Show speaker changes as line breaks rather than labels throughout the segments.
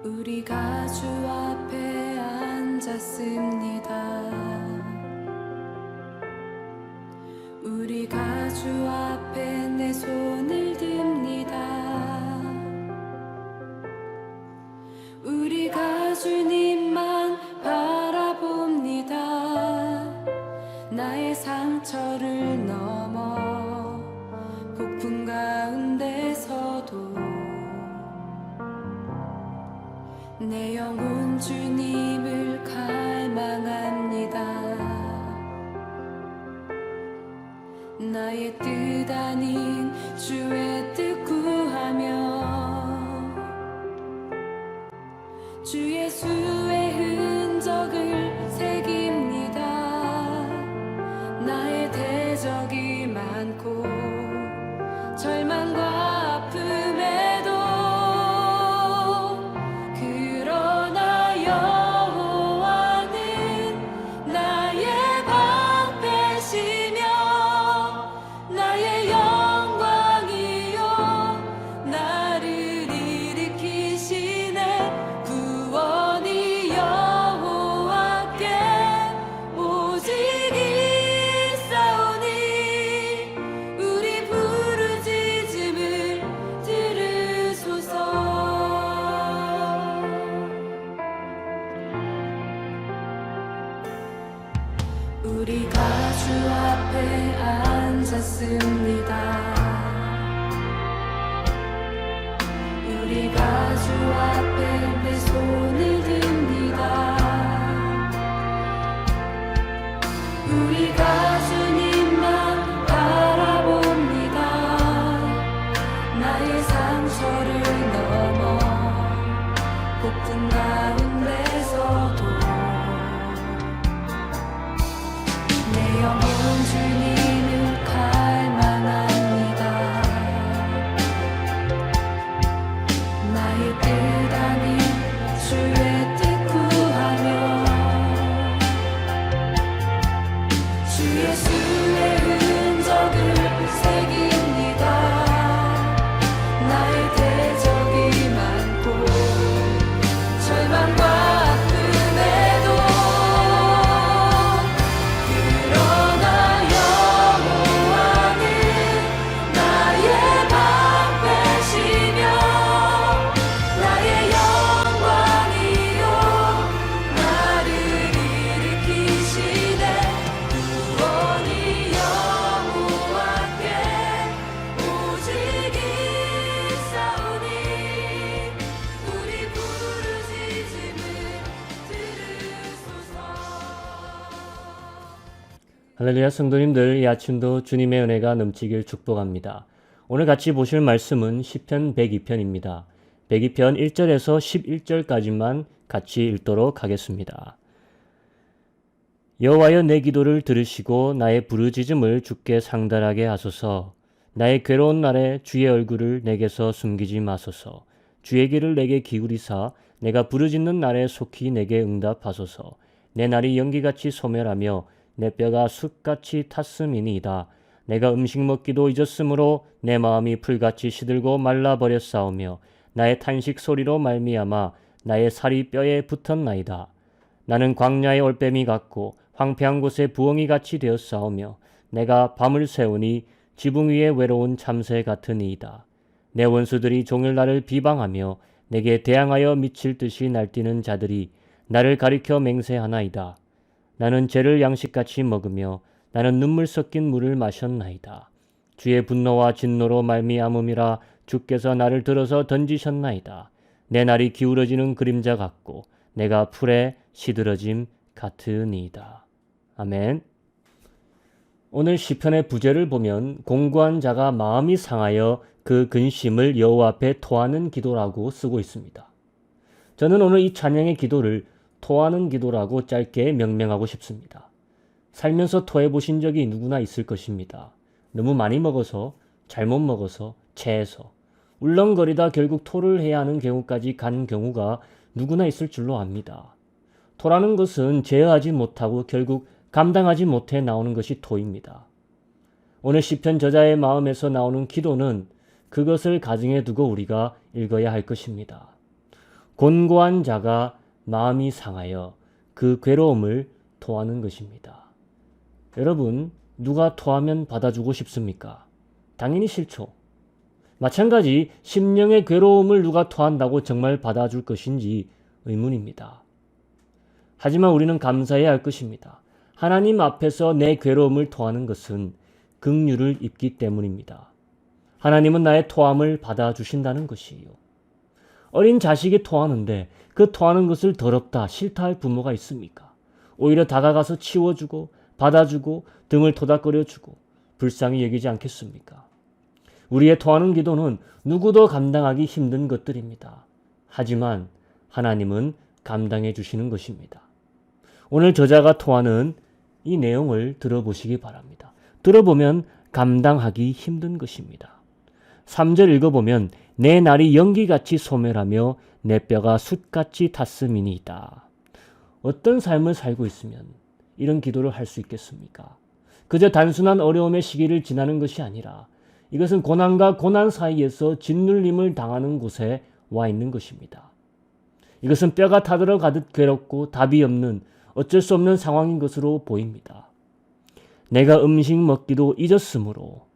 우리가 주 앞에 앉았습니다. 우리가 주 앞에 내 손을 듭니다. 우리가 주님만 바라봅니다. 나의 상처를 넘어 폭풍 가운데서도 내 영혼 주님을 갈망합니다. 나의 뜻 아닌 주의 뜻 구하며 주 예수의 흔적을 새깁니다. 나의 대적이 많고 절망과 아픔에도 그러나 여호와는 나의 방패시며 나의 영광이요 나를 일으키시네. 구원이 여호와께 오직 있사오니 우리 부르짖음을 들으소서. 우리가 주 앞에 앉았습니다. 우리가 주 앞에 내 손을 듭니다. 우리가 주님만 바라봅니다. 나의 상처를 넘어 폭풍 가운데서도 내 영혼 주님을 갈망합니다. 나의 뜻 아닌 주의 뜻 구하며 주 예수의 흔적을 새깁니다. 나의 대적이 많고 절망과 아픔에도 그러나 여호와는 나의 방패시며 나의 영광이요 나를 일으키시네. 구원이 여호와께 오직 있사오니 우리 부르짖음을 들으소서.
할렐루야. 성도님들, 이 아침도 주님의 은혜가 넘치길 축복합니다. 오늘 같이 보실 말씀은 시편 102편입니다. 102편 1절에서 11절까지만 같이 읽도록 하겠습니다. 여호와여, 내 기도를 들으시고 나의 부르짖음을 주께 상달하게 하소서. 나의 괴로운 날에 주의 얼굴을 내게서 숨기지 마소서. 주의 귀를 내게 기울이사 내가 부르짖는 날에 속히 내게 응답하소서. 내 날이 연기같이 소멸하며 내 뼈가 숯같이 탔음이니이다. 내가 음식 먹기도 잊었으므로 내 마음이 풀같이 시들고 말라버렸사오며 나의 탄식 소리로 말미암아 나의 살이 뼈에 붙었나이다. 나는 광야의 올빼미 같고 황폐한 곳에 부엉이 같이 되었사오며 내가 밤을 새우니 지붕 위에 외로운 참새 같으니이다. 내 원수들이 종일 나를 비방하며 내게 대항하여 미칠 듯이 날뛰는 자들이 나를 가리켜 맹세하나이다. 나는 죄를 양식같이 먹으며 나는 눈물 섞인 물을 마셨나이다. 주의 분노와 진노로 말미암음이라 주께서 나를 들어서 던지셨나이다. 내 날이 기울어지는 그림자 같고 내가 풀에 시들어짐 같으니이다. 아멘. 오늘 시편의 부제를 보면 공고한 자가 마음이 상하여 그 근심을 여호와 앞에 토하는 기도라고 쓰고 있습니다. 저는 오늘 이 찬양의 기도를 토하는 기도라고 짧게 명명하고 싶습니다. 살면서 토해보신 적이 누구나 있을 것입니다. 너무 많이 먹어서, 잘못 먹어서, 체해서 울렁거리다 결국 토를 해야 하는 경우까지 간 경우가 누구나 있을 줄로 압니다. 토라는 것은 제어하지 못하고 결국 감당하지 못해 나오는 것이 토입니다. 오늘 시편 저자의 마음에서 나오는 기도는 그것을 가정해 두고 우리가 읽어야 할 것입니다. 곤고한 자가 마음이 상하여 그 괴로움을 토하는 것입니다. 여러분, 누가 토하면 받아주고 싶습니까? 당연히 싫죠. 마찬가지 심령의 괴로움을 누가 토한다고 정말 받아줄 것인지 의문입니다. 하지만 우리는 감사해야 할 것입니다. 하나님 앞에서 내 괴로움을 토하는 것은 긍휼을 입기 때문입니다. 하나님은 나의 토함을 받아주신다는 것이에요. 어린 자식이 토하는데 그 토하는 것을 더럽다, 싫다 할 부모가 있습니까? 오히려 다가가서 치워주고 받아주고 등을 토닥거려주고 불쌍히 여기지 않겠습니까? 우리의 토하는 기도는 누구도 감당하기 힘든 것들입니다. 하지만 하나님은 감당해 주시는 것입니다. 오늘 저자가 토하는 이 내용을 들어보시기 바랍니다. 들어보면 감당하기 힘든 것입니다. 3절 읽어보면 내 날이 연기같이 소멸하며 내 뼈가 숯같이 탔음이니이다. 어떤 삶을 살고 있으면 이런 기도를 할 수 있겠습니까? 그저 단순한 어려움의 시기를 지나는 것이 아니라 이것은 고난과 고난 사이에서 짓눌림을 당하는 곳에 와 있는 것입니다. 이것은 뼈가 타들어 가듯 괴롭고 답이 없는 어쩔 수 없는 상황인 것으로 보입니다. 내가 음식 먹기도 잊었으므로.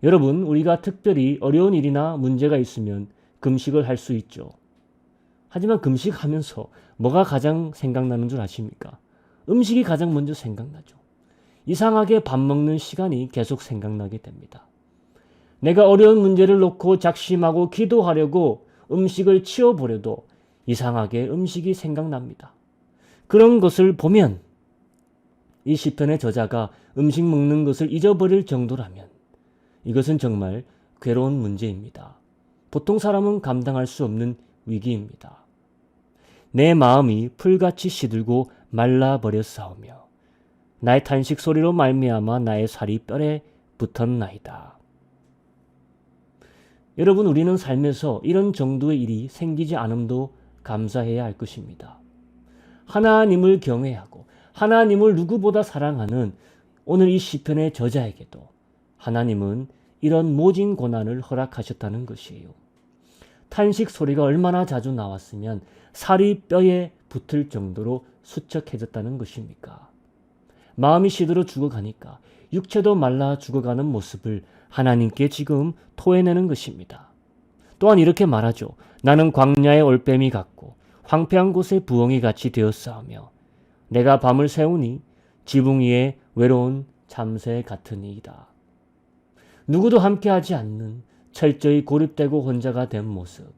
여러분, 우리가 특별히 어려운 일이나 문제가 있으면 금식을 할 수 있죠. 하지만 금식하면서 뭐가 가장 생각나는 줄 아십니까? 음식이 가장 먼저 생각나죠. 이상하게 밥 먹는 시간이 계속 생각나게 됩니다. 내가 어려운 문제를 놓고 작심하고 기도하려고 음식을 치워보려도 이상하게 음식이 생각납니다. 그런 것을 보면 이 시편의 저자가 음식 먹는 것을 잊어버릴 정도라면 이것은 정말 괴로운 문제입니다. 보통 사람은 감당할 수 없는 위기입니다. 내 마음이 풀같이 시들고 말라버렸사오며 나의 탄식 소리로 말미암아 나의 살이 뼈에 붙었나이다. 여러분, 우리는 삶에서 이런 정도의 일이 생기지 않음도 감사해야 할 것입니다. 하나님을 경외하고 하나님을 누구보다 사랑하는 오늘 이 시편의 저자에게도 하나님은 이런 모진 고난을 허락하셨다는 것이에요. 탄식 소리가 얼마나 자주 나왔으면 살이 뼈에 붙을 정도로 수척해졌다는 것입니까? 마음이 시들어 죽어가니까 육체도 말라 죽어가는 모습을 하나님께 지금 토해내는 것입니다. 또한 이렇게 말하죠. 나는 광야의 올빼미 같고 황폐한 곳의 부엉이 같이 되었사오며 내가 밤을 새우니 지붕 위에 외로운 참새 같으니이다. 누구도 함께하지 않는 철저히 고립되고 혼자가 된 모습,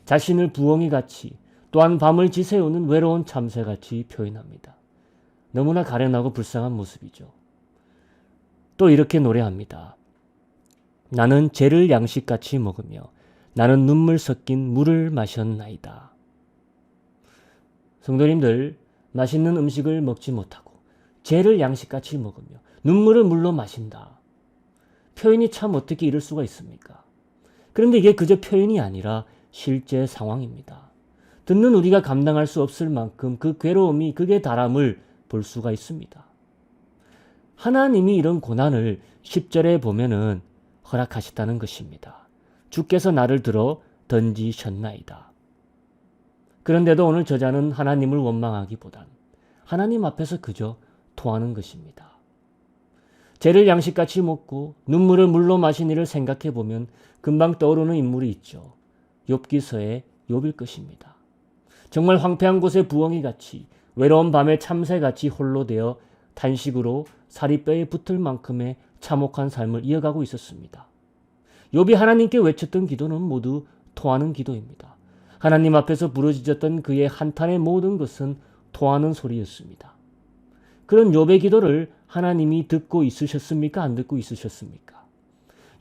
자신을 부엉이같이 또한 밤을 지새우는 외로운 참새같이 표현합니다. 너무나 가련하고 불쌍한 모습이죠. 또 이렇게 노래합니다. 나는 죄를 양식같이 먹으며 나는 눈물 섞인 물을 마셨나이다. 성도님들, 맛있는 음식을 먹지 못하고 죄를 양식같이 먹으며 눈물을 물로 마신다. 표현이 참 어떻게 이럴 수가 있습니까? 그런데 이게 그저 표현이 아니라 실제 상황입니다. 듣는 우리가 감당할 수 없을 만큼 그 괴로움이 극에 달함을 볼 수가 있습니다. 하나님이 이런 고난을 10절에 보면은 허락하셨다는 것입니다. 주께서 나를 들어 던지셨나이다. 그런데도 오늘 저자는 하나님을 원망하기보단 하나님 앞에서 그저 토하는 것입니다. 죄를 양식같이 먹고 눈물을 물로 마신 이를 생각해 보면 금방 떠오르는 인물이 있죠. 욥기서의 욥일 것입니다. 정말 황폐한 곳의 부엉이같이 외로운 밤의 참새같이 홀로 되어 탄식으로 살이 뼈에 붙을 만큼의 참혹한 삶을 이어가고 있었습니다. 욥이 하나님께 외쳤던 기도는 모두 토하는 기도입니다. 하나님 앞에서 부르짖었던 그의 한탄의 모든 것은 토하는 소리였습니다. 그런 욥의 기도를 하나님이 듣고 있으셨습니까? 안 듣고 있으셨습니까?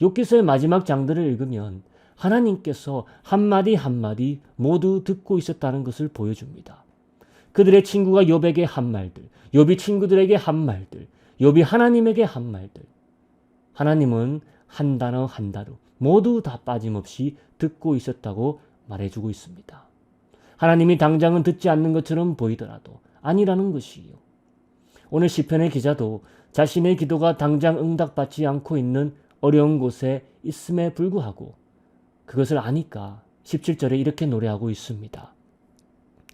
욥기서의 마지막 장들을 읽으면 하나님께서 한마디 한마디 모두 듣고 있었다는 것을 보여줍니다. 그들의 친구가 욥에게 한 말들, 욥이 친구들에게 한 말들, 욥이 하나님에게 한 말들. 하나님은 한 단어 한 단어 모두 다 빠짐없이 듣고 있었다고 말해주고 있습니다. 하나님이 당장은 듣지 않는 것처럼 보이더라도 아니라는 것이에요. 오늘 시편의 기자도 자신의 기도가 당장 응답받지 않고 있는 어려운 곳에 있음에 불구하고 그것을 아니까 17절에 이렇게 노래하고 있습니다.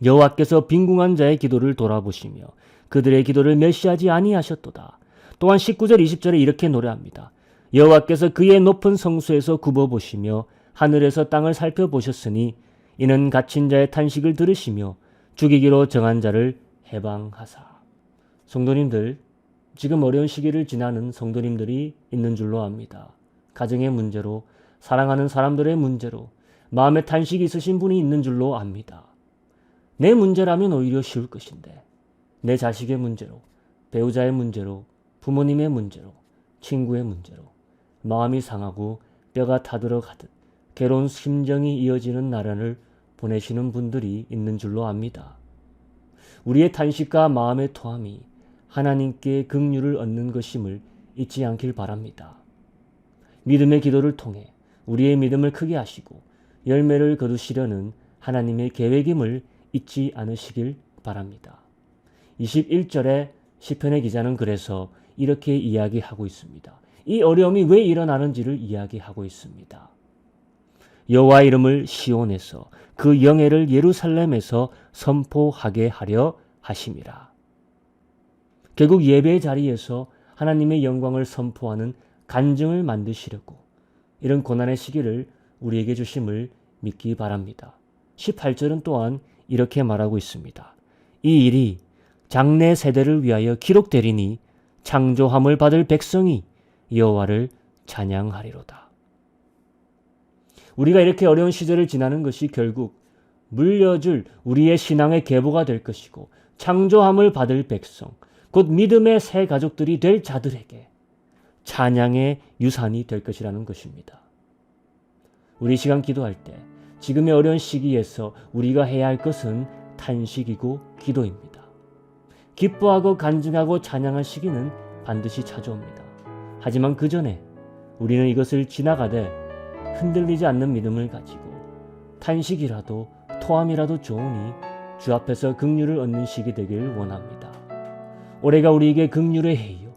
여호와께서 빈궁한 자의 기도를 돌아보시며 그들의 기도를 멸시하지 아니하셨도다. 또한 19절 20절에 이렇게 노래합니다. 여호와께서 그의 높은 성수에서 굽어보시며 하늘에서 땅을 살펴보셨으니 이는 갇힌 자의 탄식을 들으시며 죽이기로 정한 자를 해방하사. 성도님들, 지금 어려운 시기를 지나는 성도님들이 있는 줄로 압니다. 가정의 문제로, 사랑하는 사람들의 문제로, 마음에 탄식이 있으신 분이 있는 줄로 압니다. 내 문제라면 오히려 쉬울 것인데 내 자식의 문제로, 배우자의 문제로, 부모님의 문제로, 친구의 문제로 마음이 상하고 뼈가 타들어가듯 괴로운 심정이 이어지는 나날을 보내시는 분들이 있는 줄로 압니다. 우리의 탄식과 마음의 토함이 하나님께 긍휼을 얻는 것임을 잊지 않길 바랍니다. 믿음의 기도를 통해 우리의 믿음을 크게 하시고 열매를 거두시려는 하나님의 계획임을 잊지 않으시길 바랍니다. 21절에 시편의 기자는 그래서 이렇게 이야기하고 있습니다. 이 어려움이 왜 일어나는지를 이야기하고 있습니다. 여호와 이름을 시온에서 그 영예를 예루살렘에서 선포하게 하려 하심이라. 결국 예배의 자리에서 하나님의 영광을 선포하는 간증을 만드시려고 이런 고난의 시기를 우리에게 주심을 믿기 바랍니다. 18절은 또한 이렇게 말하고 있습니다. 이 일이 장래 세대를 위하여 기록되리니 창조함을 받을 백성이 여호와를 찬양하리로다. 우리가 이렇게 어려운 시절을 지나는 것이 결국 물려줄 우리의 신앙의 계보가 될 것이고 창조함을 받을 백성, 곧 믿음의 새 가족들이 될 자들에게 찬양의 유산이 될 것이라는 것입니다. 우리 시간 기도할 때 지금의 어려운 시기에서 우리가 해야 할 것은 탄식이고 기도입니다. 기뻐하고 간증하고 찬양할 시기는 반드시 찾아옵니다. 하지만 그 전에 우리는 이것을 지나가되 흔들리지 않는 믿음을 가지고 탄식이라도 토함이라도 좋으니 주 앞에서 긍휼을 얻는 시기 되길 원합니다. 올해가 우리에게 긍휼의 해이요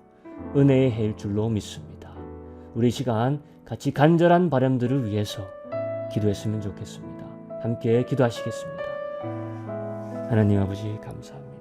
은혜의 해일 줄로 믿습니다. 우리 시간 같이 간절한 바람들을 위해서 기도했으면 좋겠습니다. 함께 기도하시겠습니다. 하나님 아버지 감사합니다.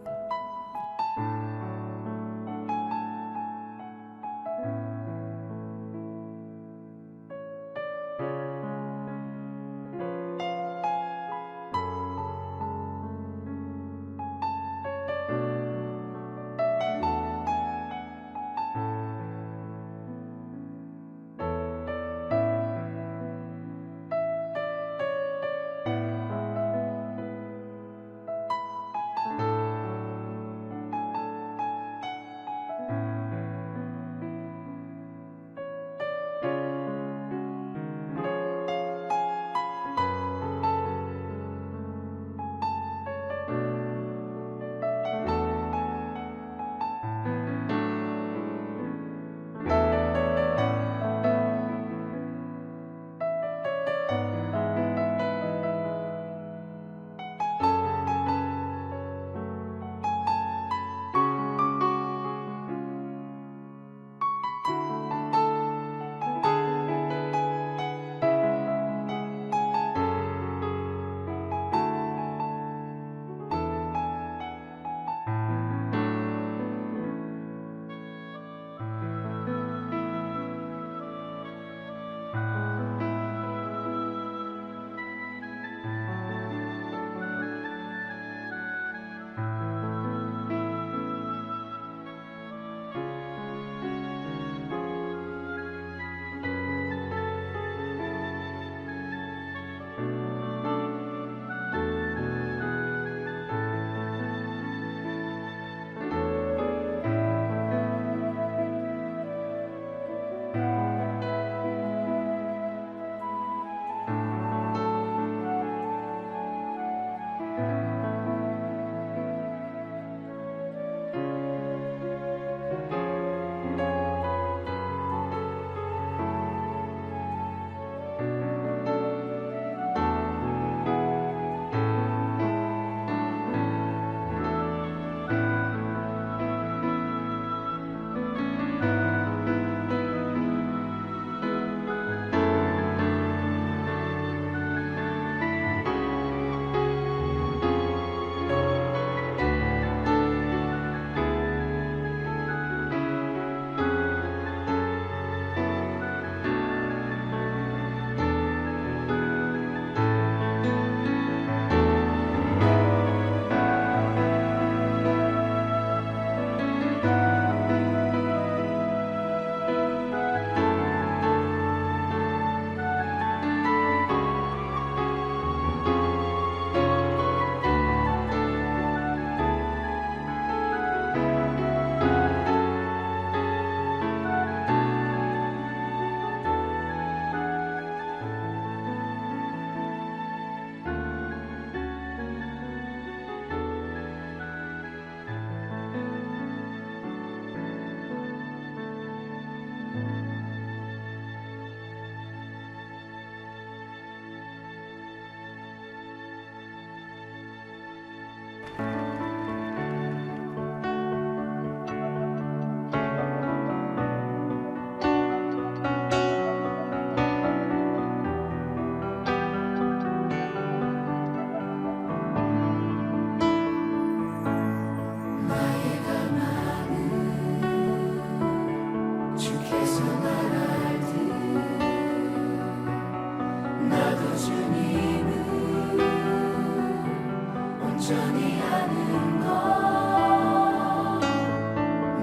온전히 하는 것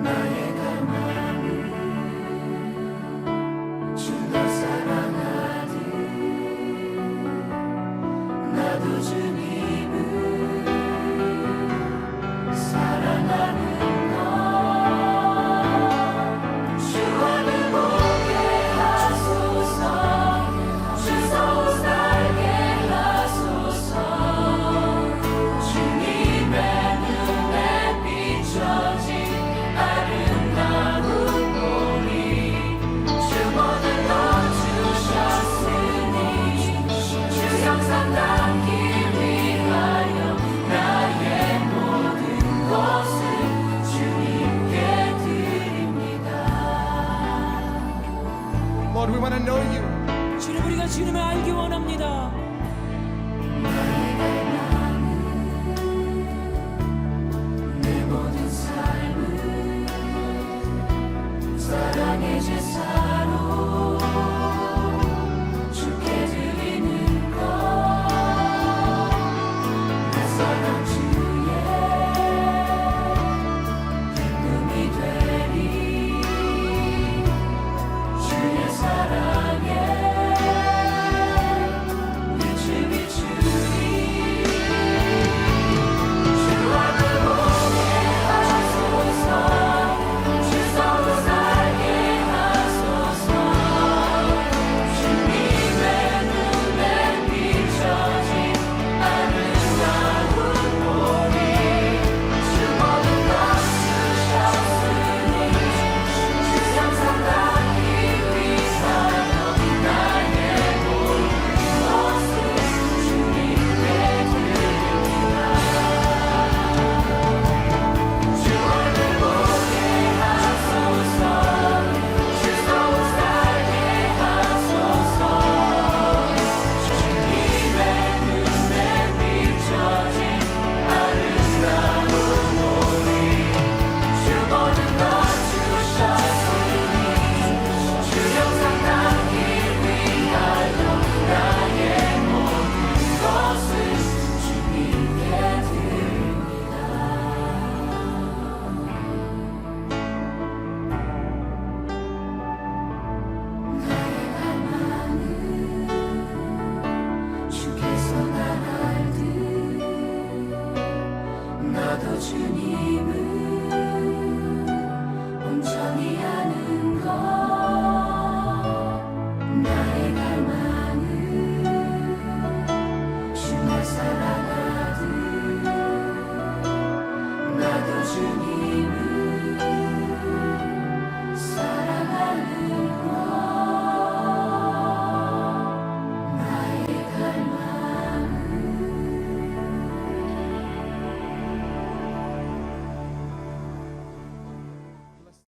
나의 갈망은 주가 사랑하듯 나도 주님을 사랑하는 것 주와를 보게 하소서 주 서울 살게 하소서 주님의 눈에 비춰진 아름다운 보리 주 모든 것 주셨으니 주 형상 닮기 위하여 나의 모든 것을 주님께 드립니다.
Lord, we want to know you.
주님, 우리가 주님을 알기 원합니다.
내 모든 삶을 사랑의 제사로 주께 드리는 것 내 사랑 주의 기쁨이 되리 주의 사랑에 빛을 비추리 주 앞을 보게 하소서 주 서로 살게 하소서 주님의 눈에 비춰진 아름다운 보리 주 모든 것 주셨으니 주 형상 닮기 위하여 나의 모든 것을 주님께 드립니다. 주 얼굴 보게 하소서 주 서울 살게 하소서 주님의 눈에 비춰진 아름다운 보리 주 모든 것 주셨으니 주 형상 닮기 위하여 나의 모든 것을 주님께 드립니다. 나의 갈망은 주께서 날 알듯 나도 주님